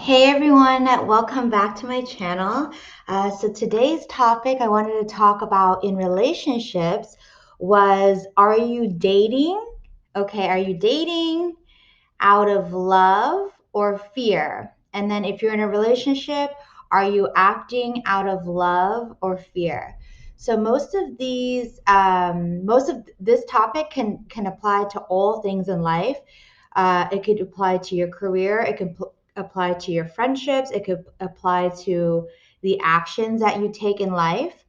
Hey everyone, welcome back to my channel. So today's topic I wanted to talk about in relationships was, are you dating? Okay, are you dating out of love or fear? And then if you're in a relationship, are you acting out of love or fear? So most of this topic can apply to all things in life. It could apply to your career. It could apply to your friendships. It could apply to the actions that you take in life.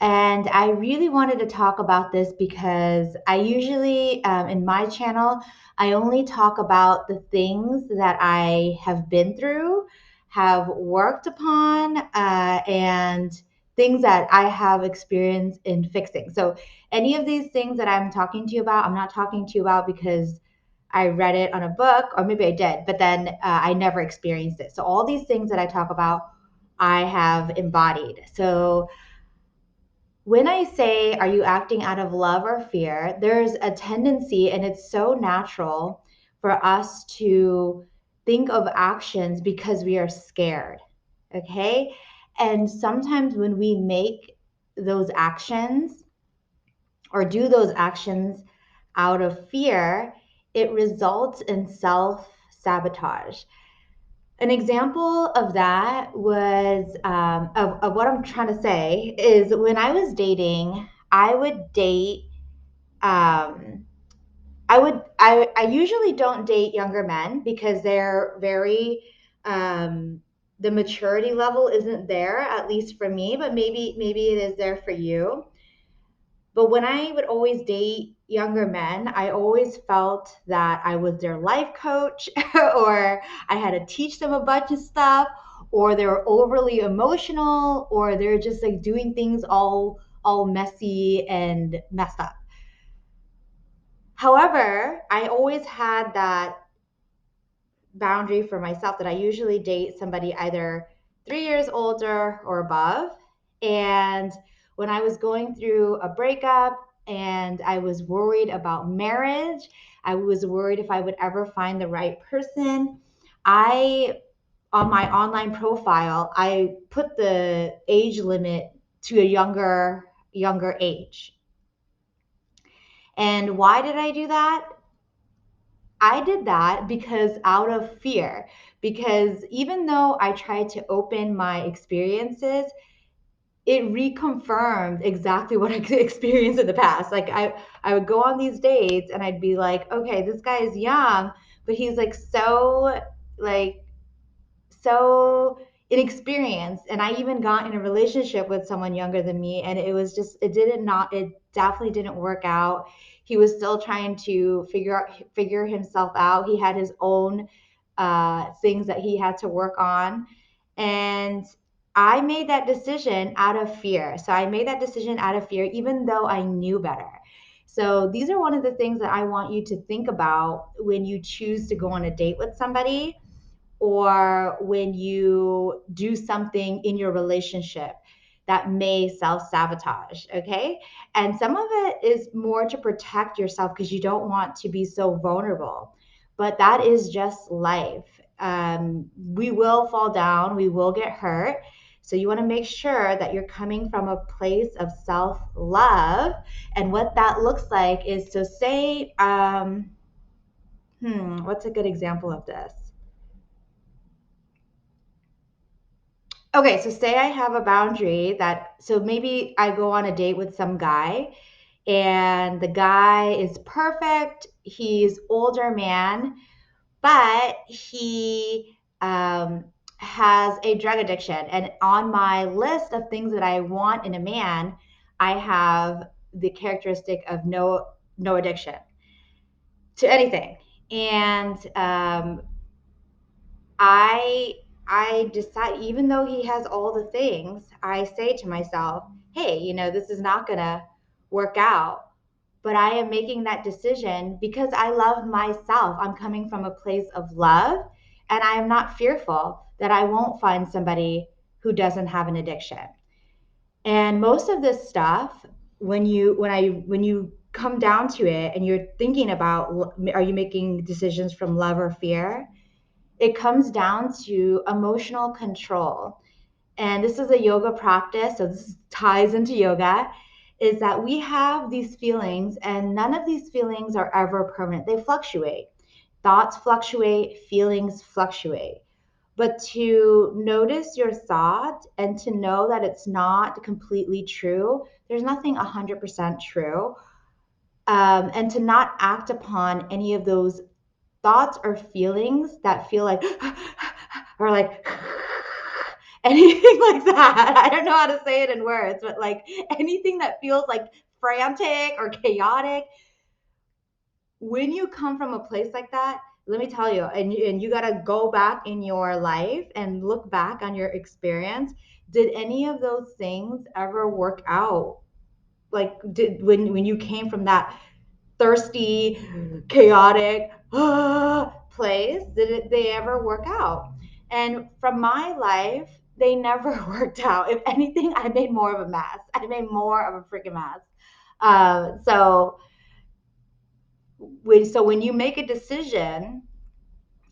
And I really wanted to talk about this because I usually, in my channel, I only talk about the things that I have been through, have worked upon, and things that I have experience in fixing. So, any of these things that I'm talking to you about, I'm not talking to you about because I read it on a book, or maybe I did, but then I never experienced it. So, all these things that I talk about, I have embodied. So, when I say, are you acting out of love or fear? There's a tendency, and it's so natural for us to think of actions because we are scared. Okay. And sometimes when we make those actions or do those actions out of fear, it results in self sabotage. An example of that was of what I'm trying to say is when I was dating, I would date. Um, I usually don't date younger men because they're very the maturity level isn't there, at least for me, but maybe it is there for you. But when I would always date younger men, I always felt that I was their life coach or I had to teach them a bunch of stuff, or they're overly emotional, or they're just like doing things all messy and messed up. However, I always had that boundary for myself that I usually date somebody either 3 years older or above. And when I was going through a breakup and I was worried about marriage, I was worried if I would ever find the right person. I, on my online profile, I put the age limit to a younger age. And why did I do that? I did that because out of fear, because even though I tried to open my experiences, it reconfirmed exactly what I could experience in the past. Like I would go on these dates and I'd be like, okay, this guy is young, but he's like like so inexperienced. And I even got in a relationship with someone younger than me, and it was just it definitely didn't work out. He was still trying to figure himself out. He had his own things that he had to work on, and I made that decision out of fear. So I made that decision out of fear, even though I knew better. So these are one of the things that I want you to think about when you choose to go on a date with somebody, or when you do something in your relationship that may self sabotage. Okay. And some of it is more to protect yourself because you don't want to be so vulnerable. But that is just life. We will fall down, we will get hurt. So you want to make sure that you're coming from a place of self love. And what that looks like is, so say, what's a good example of this? Okay, so say I have a boundary that, so maybe I go on a date with some guy and the guy is perfect. He's older man, but he has a drug addiction. And on my list of things that I want in a man, I have the characteristic of no addiction to anything. And I I decide, even though he has all the things, I say to myself, hey, this is not gonna work out. But I am making that decision because I love myself. I'm coming from a place of love, and I am not fearful that I won't find somebody who doesn't have an addiction. And most of this stuff, when you come down to it and you're thinking about, are you making decisions from love or fear? it comes down to emotional control. And this is a yoga practice, so this ties into yoga, is that we have these feelings, and none of these feelings are ever permanent. They fluctuate. Thoughts fluctuate, feelings fluctuate. But to notice your thought and to know that it's not completely true, there's nothing 100% true, and to not act upon any of those thoughts or feelings that feel like, or like, anything like that. I don't know how to say it in words, but like anything that feels like frantic or chaotic. When you come from a place like that, let me tell you, and you got to go back in your life and look back on your experience. Did any of those things ever work out? Like, did when you came from that thirsty, chaotic place, they ever work out? And from my life, they never worked out. If anything, I made more of a mess. I made more of a freaking mess. So when you make a decision,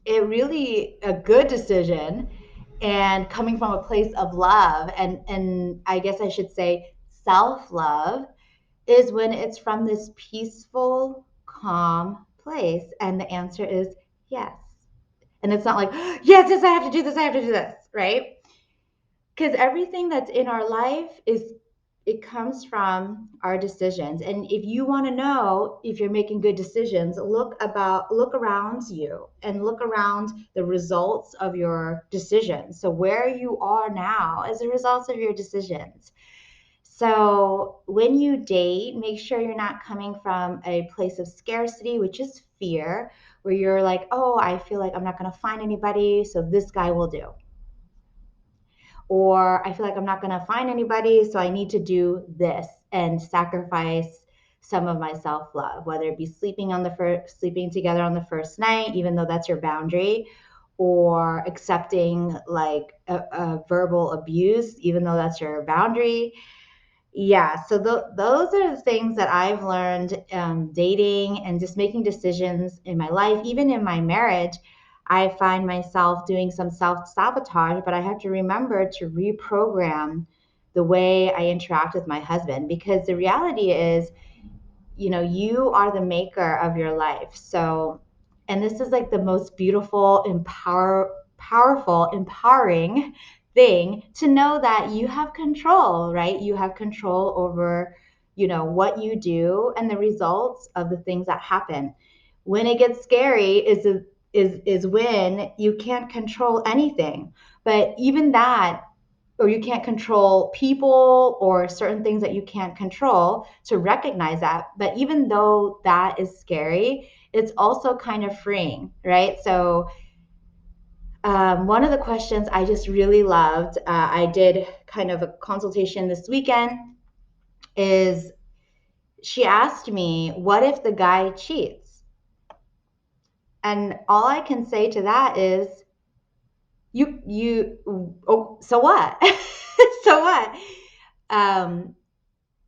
it really a good decision, and coming from a place of love, and I guess I should say self love, is when it's from this peaceful, calm place. And the answer is yes. And it's not like, yes, yes, I have to do this, I have to do this, right? Because everything that's in our life it comes from our decisions. And if you want to know if you're making good decisions, look around you and look around the results of your decisions. So where you are now as a result of your decisions. So when you date, make sure you're not coming from a place of scarcity, which is fear, where you're like, oh, I feel like I'm not going to find anybody, so this guy will do. Or I feel like I'm not going to find anybody, so I need to do this and sacrifice some of my self-love, whether it be sleeping together on the first night, even though that's your boundary, or accepting like a verbal abuse, even though that's your boundary. Yeah, so those are the things that I've learned, dating and just making decisions in my life, even in my marriage. I find myself doing some self sabotage, but I have to remember to reprogram the way I interact with my husband, because the reality is, you are the maker of your life. So, and this is like the most beautiful, powerful, empowering thing, to know that you have control, right? You have control over, what you do and the results of the things that happen. When it gets scary is when you can't control anything. But even that, or you can't control people or certain things that you can't control, to recognize that. But even though that is scary, it's also kind of freeing, right? So one of the questions I just really loved, I did kind of a consultation this weekend, is she asked me, what if the guy cheats? And all I can say to that is, oh, so what? So what? Um,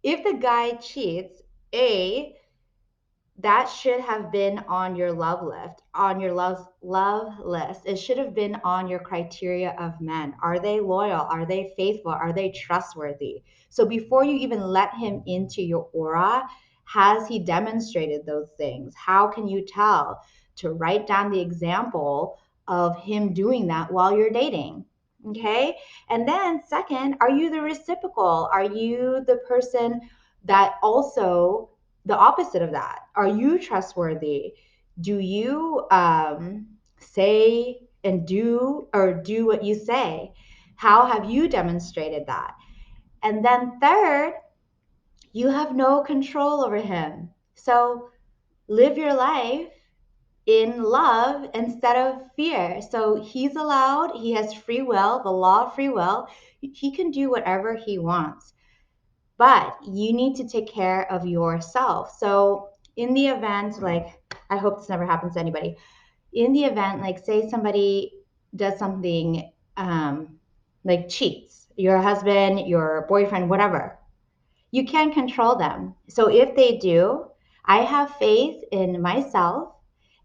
if the guy cheats, that should have been on your love list. It should have been on your criteria of men. Are they loyal? Are they faithful? Are they trustworthy? So before you even let him into your aura, has he demonstrated those things? How can you tell? To write down the example of him doing that while you're dating. Okay. And then, second, are you the reciprocal? Are you the person that also, the opposite of that? Are you trustworthy? Do you say and do, or do what you say? How have you demonstrated that? And then, third, you have no control over him. So live your life in love instead of fear. So he has free will, the law of free will. He can do whatever he wants, but you need to take care of yourself. So in the event, like, I hope this never happens to anybody. In the event, like, say somebody does something, like cheats, your husband, your boyfriend, whatever, you can't control them. So if they do, I have faith in myself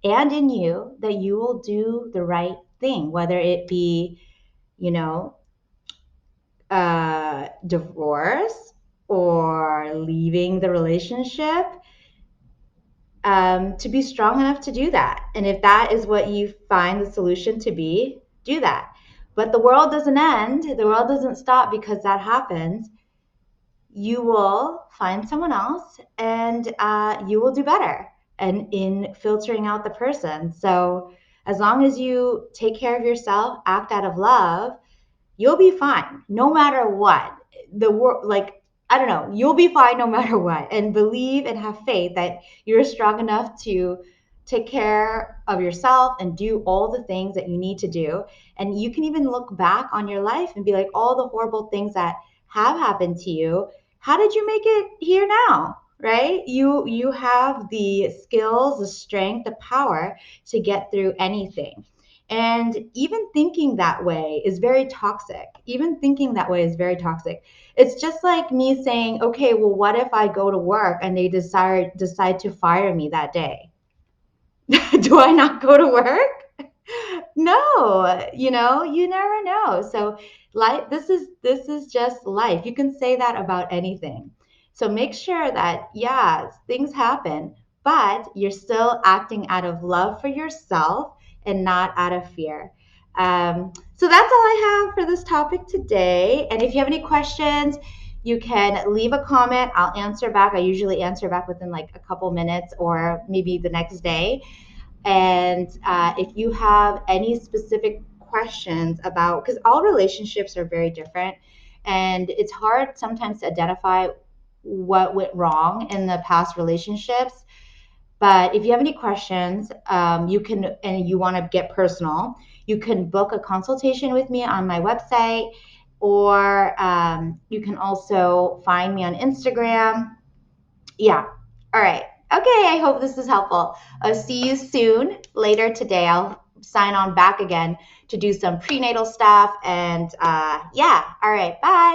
and in you that you will do the right thing, whether it be, you know, divorce or leaving the relationship, to be strong enough to do that. And if that is what you find the solution to be, do that. But the world doesn't end, the world doesn't stop because that happens. You will find someone else and you will do better and in filtering out the person. So as long as you take care of yourself, act out of love, you'll be fine no matter what. The world, like, I don't know, you'll be fine no matter what. And believe and have faith that you're strong enough to take care of yourself and do all the things that you need to do. And you can even look back on your life and be like, all the horrible things that have happened to you, how did you make it here now? Right? You have the skills, the strength, the power to get through anything. And even thinking that way is very toxic. Even thinking that way is very toxic. It's just like me saying, okay, well, what if I go to work and they decide to fire me that day? Do I not go to work? No, you never know. So life, this is just life. You can say that about anything. So make sure that, yeah, things happen, but you're still acting out of love for yourself and not out of fear. So that's all I have for this topic today. And if you have any questions, you can leave a comment. I'll answer back. I usually answer back within like a couple minutes or maybe the next day. And if you have any specific questions about, because all relationships are very different, and it's hard sometimes to identify what went wrong in the past relationships. But if you have any questions, you can, and you want to get personal, you can book a consultation with me on my website, or you can also find me on Instagram. Yeah. All right. Okay. I hope this is helpful. I'll see you soon. Later today, I'll sign on back again to do some prenatal stuff. And yeah. All right. Bye.